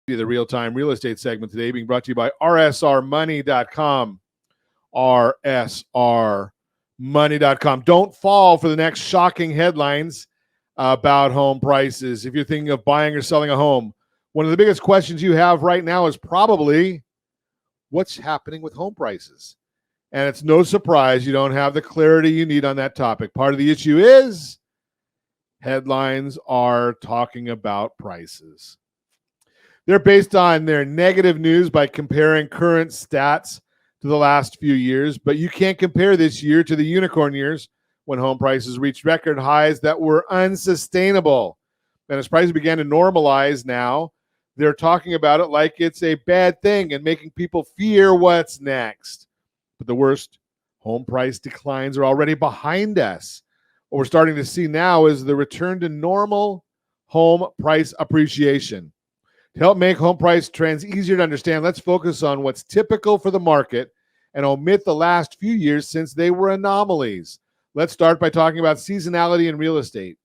The real-time real estate segment today being brought to you by rsrmoney.com. rsrmoney.com. Don't fall for the next shocking headlines about home prices. If you're thinking of buying or selling a home, one of the biggest questions you have right now is probably what's happening with home prices. And it's no surprise you don't have the clarity you need on that topic. Part of the issue is headlines are talking about prices. They're based on their negative news by comparing current stats to the last few years, but you can't compare this year to the unicorn years when home prices reached record highs that were unsustainable. And as prices began to normalize now, they're talking about it like it's a bad thing and making people fear what's next. But the worst home price declines are already behind us. What we're starting to see now is the return to normal home price appreciation. To help make home price trends easier to understand, let's focus on what's typical for the market and omit the last few years since they were anomalies. Let's start by talking about seasonality in real estate.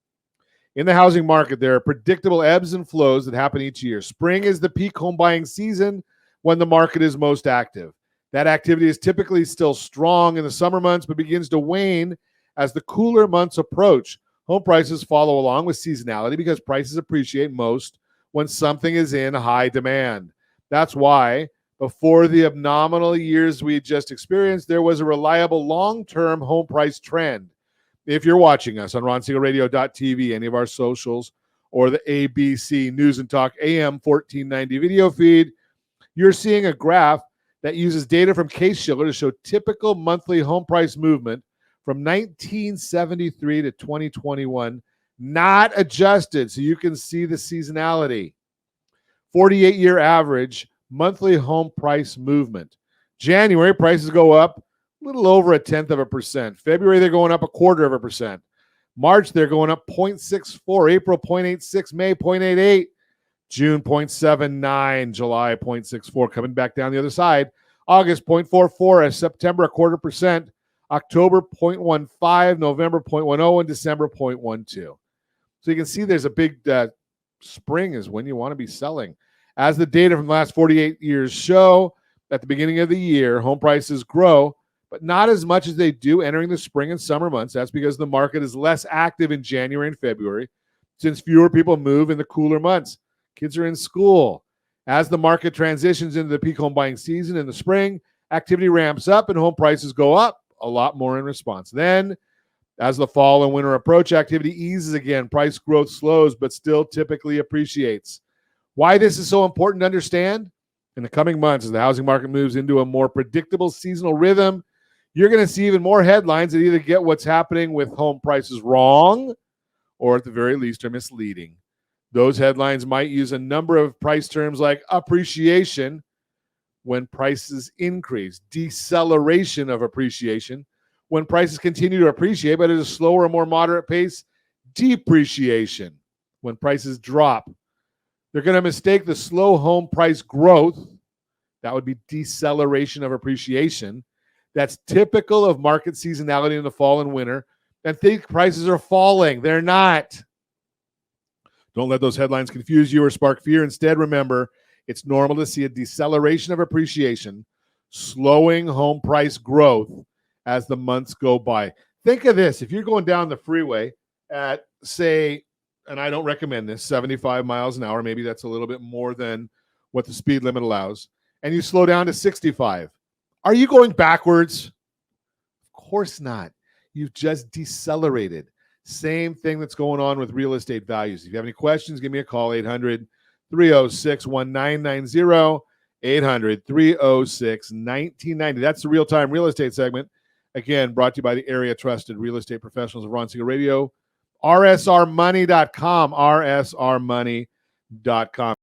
In the housing market, there are predictable ebbs and flows that happen each year. Spring is the peak home buying season when the market is most active. That activity is typically still strong in the summer months, but begins to wane as the cooler months approach. Home prices follow along with seasonality because prices appreciate most when something is in high demand. That's why before the abnormal years we just experienced, there was a reliable long-term home price trend. If you're watching us on ronsiegelradio.tv, any of our socials, or the ABC News and Talk AM 1490 video feed, you're seeing a graph that uses data from Case-Shiller to show typical monthly home price movement from 1973 to 2021, not adjusted, so you can see the seasonality. 48-year average monthly home price movement. January, prices go up a little over 0.1%. February, they're going up 0.25%. March, they're going up 0.64. April, 0.86. May, 0.88. June, 0.79. July, 0.64. Coming back down the other side. August, 0.44. September, 0.25%. October, 0.15. November, 0.10. And December, 0.12. So you can see there's a big spring is when you want to be selling. As the data from the last 48 years show, at the beginning of the year, home prices grow, but not as much as they do entering the spring and summer months. That's because the market is less active in January and February, since fewer people move in the cooler months. Kids are in school. As the market transitions into the peak home buying season in the spring, activity ramps up and home prices go up a lot more in response. Then, as the fall and winter approach, activity eases again. Price growth slows, but still typically appreciates. Why this is so important to understand? In the coming months, as the housing market moves into a more predictable seasonal rhythm, you're going to see even more headlines that either get what's happening with home prices wrong or at the very least are misleading. Those headlines might use a number of price terms like appreciation when prices increase, deceleration of appreciation when prices continue to appreciate but at a slower or more moderate pace, depreciation when prices drop. They're going to mistake the slow home price growth, that would be deceleration of appreciation, that's typical of market seasonality in the fall and winter, and think prices are falling. They're not. Don't let those headlines confuse you or spark fear. Instead, remember, it's normal to see a deceleration of appreciation, slowing home price growth as the months go by. Think of this. If you're going down the freeway at, say, and I don't recommend this, 75 miles an hour, maybe that's a little bit more than what the speed limit allows, and you slow down to 65, are you going backwards? Of course not. You've just decelerated. Same thing that's going on with real estate values. If you have any questions, give me a call, 800-306-1990, 800-306-1990. That's the real-time real estate segment. Again, brought to you by the area trusted real estate professionals of Ron Siegel Radio. rsrmoney.com, rsrmoney.com.